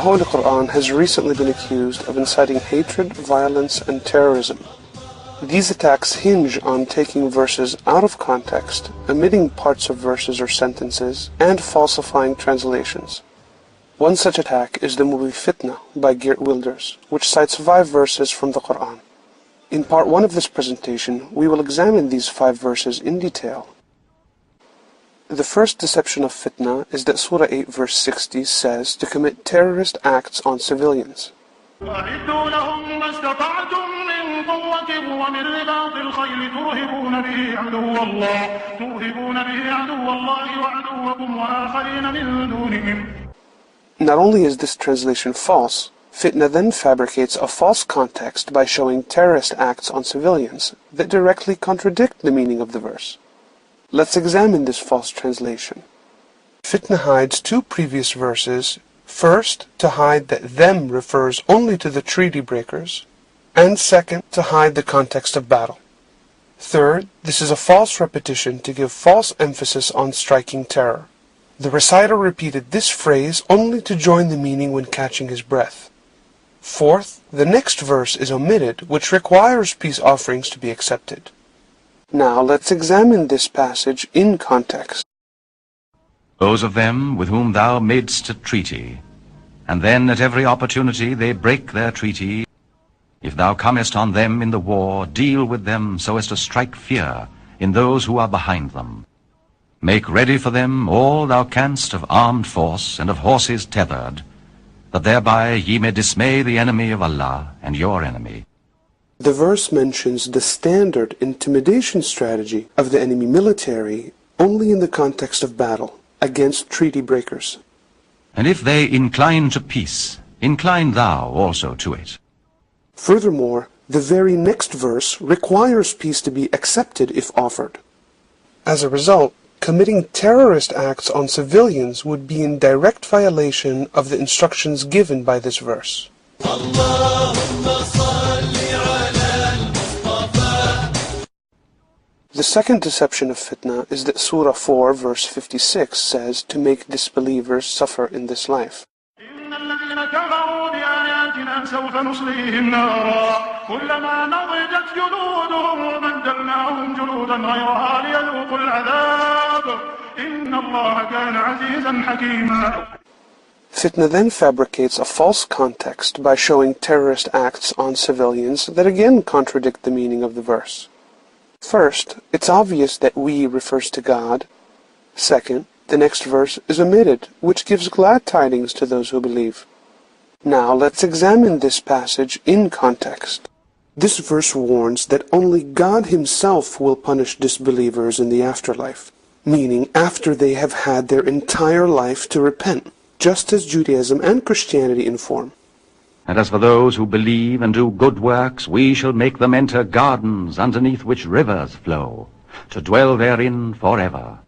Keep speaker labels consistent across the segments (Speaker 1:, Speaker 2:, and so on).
Speaker 1: Holy Qur'an has recently been accused of inciting hatred, violence, and terrorism. These attacks hinge on taking verses out of context, omitting parts of verses or sentences, and falsifying translations. One such attack is the movie Fitna by Geert, which cites 5 verses from the Qur'an. In part 1 of this presentation, we will examine these 5 verses in detail. The first deception of Fitna is that Surah 8 verse 60 says to commit terrorist acts on civilians. Not only is this translation false, Fitna then fabricates a false context by showing terrorist acts on civilians that directly contradict the meaning of the verse. Let's examine this false translation. Fitna hides 2 previous verses, first to hide that them refers only to the treaty breakers, and second to hide the context of battle. Third, this is a false repetition to give false emphasis on striking terror. The reciter repeated this phrase only to join the meaning when catching his breath. Fourth, the next verse is omitted, which requires peace offerings to be accepted. Now let's examine this passage in context.
Speaker 2: Those of them with whom thou madest a treaty, and then at every opportunity they break their treaty. If thou comest on them in the war, deal with them so as to strike fear in those who are behind them. Make ready for them all thou canst of armed force and of horses tethered, that thereby ye may dismay the enemy of Allah and your enemy.
Speaker 1: The verse mentions the standard intimidation strategy of the enemy military only in the context of battle against treaty breakers.
Speaker 2: And if they incline to peace, incline thou also to it.
Speaker 1: Furthermore, the very next verse requires peace to be accepted if offered. As a result, committing terrorist acts on civilians would be in direct violation of the instructions given by this verse. The second deception of Fitna is that Surah 4 verse 56 says to make disbelievers suffer in this life. Fitna then fabricates a false context by showing terrorist acts on civilians that again contradict the meaning of the verse. First, it's obvious that we refers to God. Second, the next verse is omitted, which gives glad tidings to those who believe. Now let's examine this passage in context. This verse warns that only God Himself will punish disbelievers in the afterlife, meaning after they have had their entire life to repent, just as Judaism and Christianity inform.
Speaker 2: And as for those who believe and do good works, we shall make them enter gardens underneath which rivers flow, to dwell therein forever.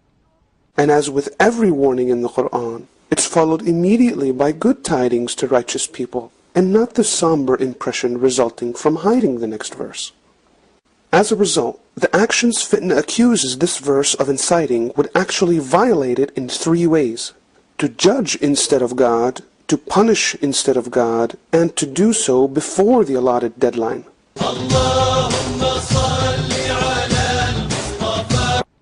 Speaker 1: And as with every warning in the Qur'an, it's followed immediately by good tidings to righteous people, and not the somber impression resulting from hiding the next verse. As a result, the actions Fitna accuses this verse of inciting would actually violate it in 3 ways: to judge instead of God, to punish instead of God, and to do so before the allotted deadline.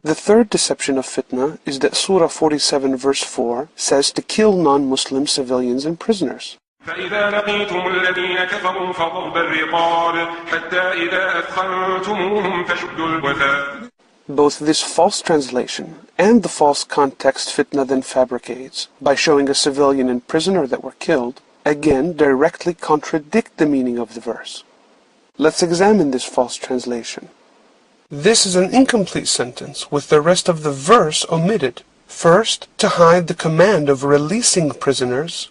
Speaker 1: The third deception of Fitna is that Surah 47 verse 4 says to kill non-Muslim civilians and prisoners.
Speaker 3: فإذا لقيتم الذين كفروا فضرب الرقاب حتى إذا أثخنتموهم فشدوا الوثاق.
Speaker 1: Both this false translation and the false context Fitna then fabricates by showing a civilian and prisoner that were killed again directly contradict the meaning of the verse. Let's examine this false translation. This is an incomplete sentence with the rest of the verse omitted. First, to hide the command of releasing prisoners,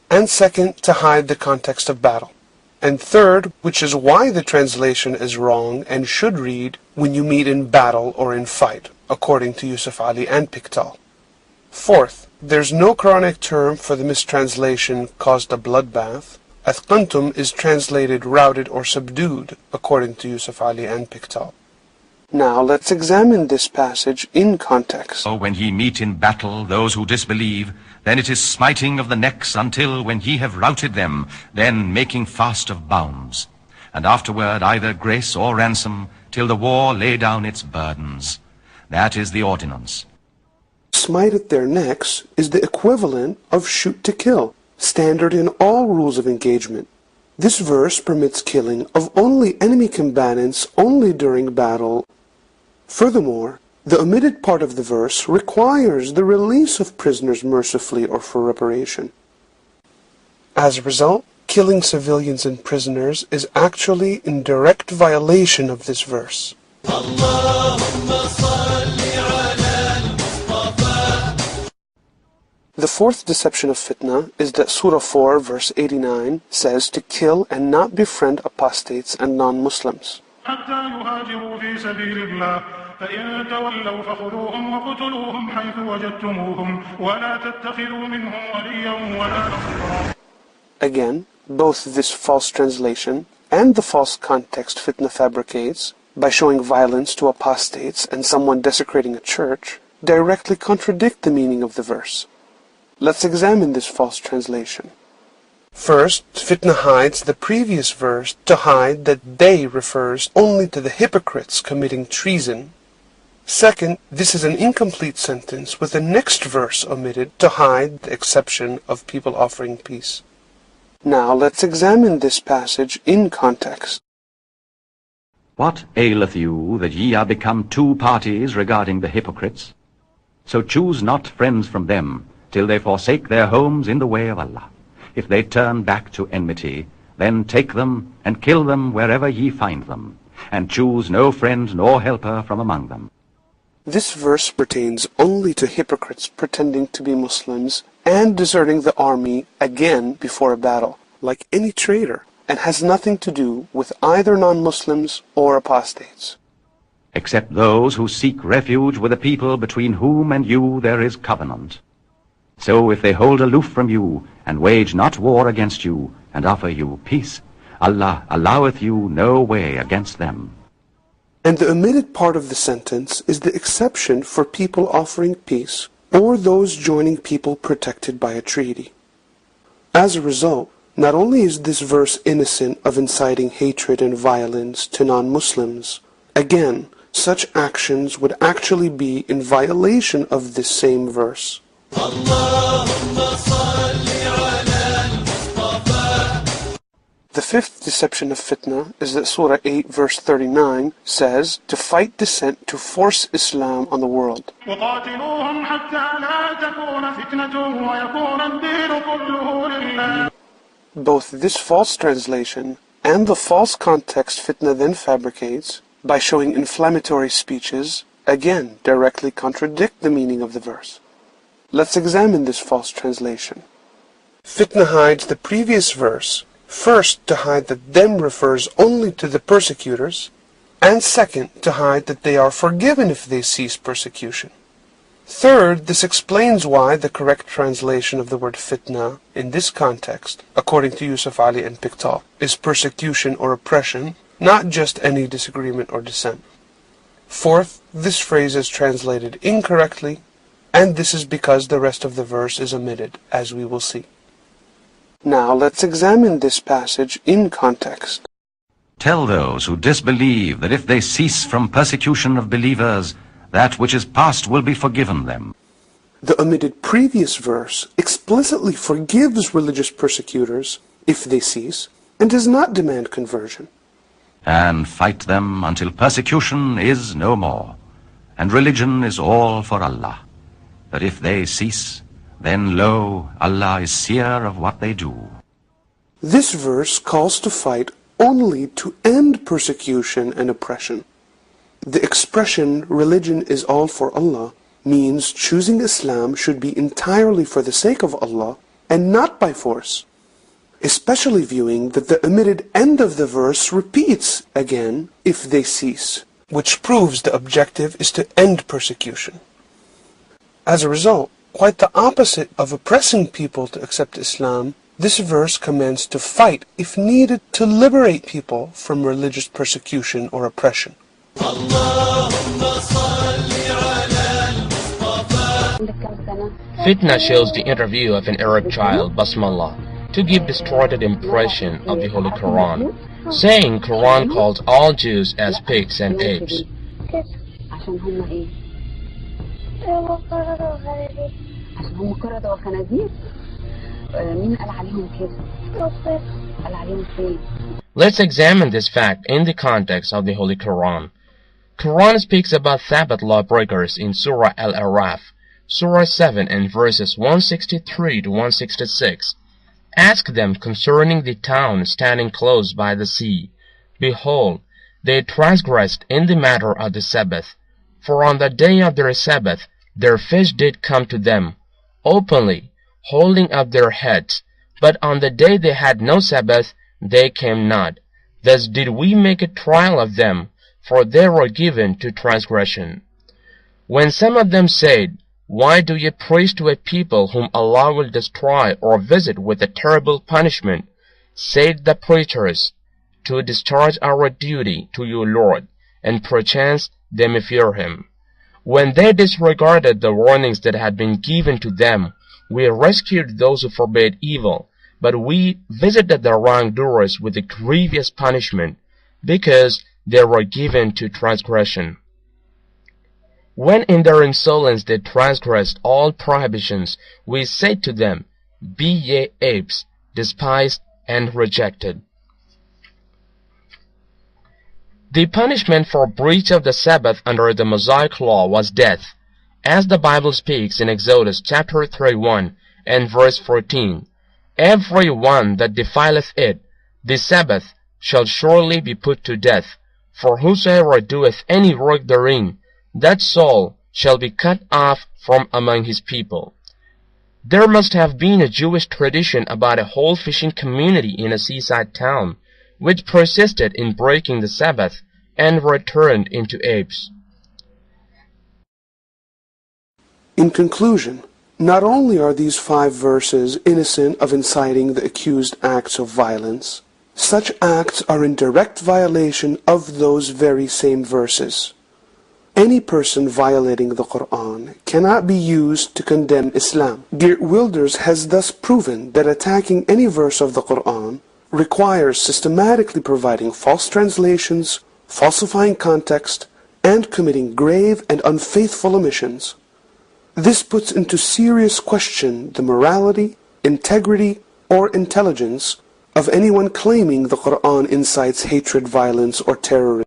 Speaker 1: and second, to hide the context of battle. And third, which is why the translation is wrong and should read, when you meet in battle or in fight, according to Yusuf Ali and Pickthall. Fourth, there's no Quranic term for the mistranslation caused a bloodbath. Athqantum is translated routed or subdued, according to Yusuf Ali and Pickthall. Now let's examine this passage in context.
Speaker 2: So when ye meet in battle those who disbelieve, then it is smiting of the necks until when ye have routed them, then making fast of bounds. And afterward either grace or ransom, till the war lay down its burdens. That is the ordinance.
Speaker 1: Smite at their necks is the equivalent of shoot to kill, standard in all rules of engagement. This verse permits killing of only enemy combatants only during battle. Furthermore, the omitted part of the verse requires the release of prisoners mercifully or for reparation. As a result, killing civilians and prisoners is actually in direct violation of this verse. The fourth deception of fitna is that Surah 4 verse 89 says to kill and not befriend apostates and non-Muslims.
Speaker 3: حتى يهاجروا في سبيل الله فإن تولوا فخذوهم وقتلوهم حيث وجدتموهم ولا تتخذوا منهم وليا ولا نصيرا.
Speaker 1: Again, both this false translation and the false context fitna fabricates by showing violence to apostates and someone desecrating a church directly contradict the meaning of the verse. Let's examine this false translation. First, fitna hides the previous verse to hide that they refers only to the hypocrites committing treason. Second, this is an incomplete sentence with the next verse omitted to hide the exception of people offering peace. Now let's examine this passage in context.
Speaker 2: What aileth you that ye are become two parties regarding the hypocrites? So choose not friends from them, till they forsake their homes in the way of Allah. If they turn back to enmity, then take them and kill them wherever ye find them, and choose no friend nor helper from among them.
Speaker 1: This verse pertains only to hypocrites pretending to be Muslims and deserting the army again before a battle, like any traitor, and has nothing to do with either non-Muslims or apostates.
Speaker 2: Except those who seek refuge with a people between whom and you there is covenant. So if they hold aloof from you, and wage not war against you, and offer you peace, Allah alloweth you no way against them.
Speaker 1: And the omitted part of the sentence is the exception for people offering peace, or those joining people protected by a treaty. As a result, not only is this verse innocent of inciting hatred and violence to non-Muslims, again, such actions would actually be in violation of this same verse. The fifth deception of fitna is that Surah 8 verse 39 says to fight dissent to force Islam on the world. Both this false translation and the false context fitna then fabricates by showing inflammatory speeches again directly contradict the meaning of the verse. Let's examine this false translation. Fitna hides the previous verse, first to hide that them refers only to the persecutors, and second to hide that they are forgiven if they cease persecution. Third, this explains why the correct translation of the word fitna in this context, according to Yusuf Ali and Pickthall, is persecution or oppression, not just any disagreement or dissent. Fourth, this phrase is translated incorrectly, and this is because the rest of the verse is omitted, as we will see. Now let's examine this passage in context.
Speaker 2: Tell those who disbelieve that if they cease from persecution of believers, that which is past will be forgiven them.
Speaker 1: The omitted previous verse explicitly forgives religious persecutors if they cease, and does not demand conversion.
Speaker 2: And fight them until persecution is no more, and religion is all for Allah. That if they cease, then lo, Allah is seer of what they do.
Speaker 1: This verse calls to fight only to end persecution and oppression. The expression, religion is all for Allah, means choosing Islam should be entirely for the sake of Allah and not by force, especially viewing that the omitted end of the verse repeats again, if they cease, which proves the objective is to end persecution. As a result, quite the opposite of oppressing people to accept Islam, this verse commands to fight, if needed, to liberate people from religious persecution or oppression.
Speaker 4: Fitna shows the interview of an Arab child, Basmallah, to give distorted impression of the Holy Quran, saying Quran calls all Jews as pigs and apes. Let's examine this fact in the context of the Holy Quran. Quran speaks about Sabbath lawbreakers in Surah Al-Araf, Surah 7 and verses 163 to 166. Ask them concerning the town standing close by the sea. Behold, they transgressed in the matter of the Sabbath. For on the day of their Sabbath their fish did come to them, openly, holding up their heads. But on the day they had no Sabbath, they came not. Thus did we make a trial of them, for they were given to transgression. When some of them said, Why do ye preach to a people whom Allah will destroy or visit with a terrible punishment? Said the preachers, To discharge our duty to your Lord, and perchance they may fear him. When they disregarded the warnings that had been given to them, we rescued those who forbade evil, but we visited the wrongdoers with a grievous punishment, because they were given to transgression. When in their insolence they transgressed all prohibitions, we said to them, Be ye apes, despised and rejected. The punishment for breach of the Sabbath under the Mosaic law was death, as the Bible speaks in Exodus chapter 31 and verse 14. Every one that defileth it, the Sabbath, shall surely be put to death, for whosoever doeth any work therein, that soul shall be cut off from among his people. There must have been a Jewish tradition about a whole fishing community in a seaside town, which persisted in breaking the Sabbath and were turned into apes.
Speaker 1: In conclusion, not only are these 5 verses innocent of inciting the accused acts of violence, such acts are in direct violation of those very same verses. Any person violating the Qur'an cannot be used to condemn Islam. Geert Wilders has thus proven that attacking any verse of the Qur'an requires systematically providing false translations, falsifying context, and committing grave and unfaithful omissions. This puts into serious question the morality, integrity, or intelligence of anyone claiming the Qur'an incites hatred, violence, or terrorism.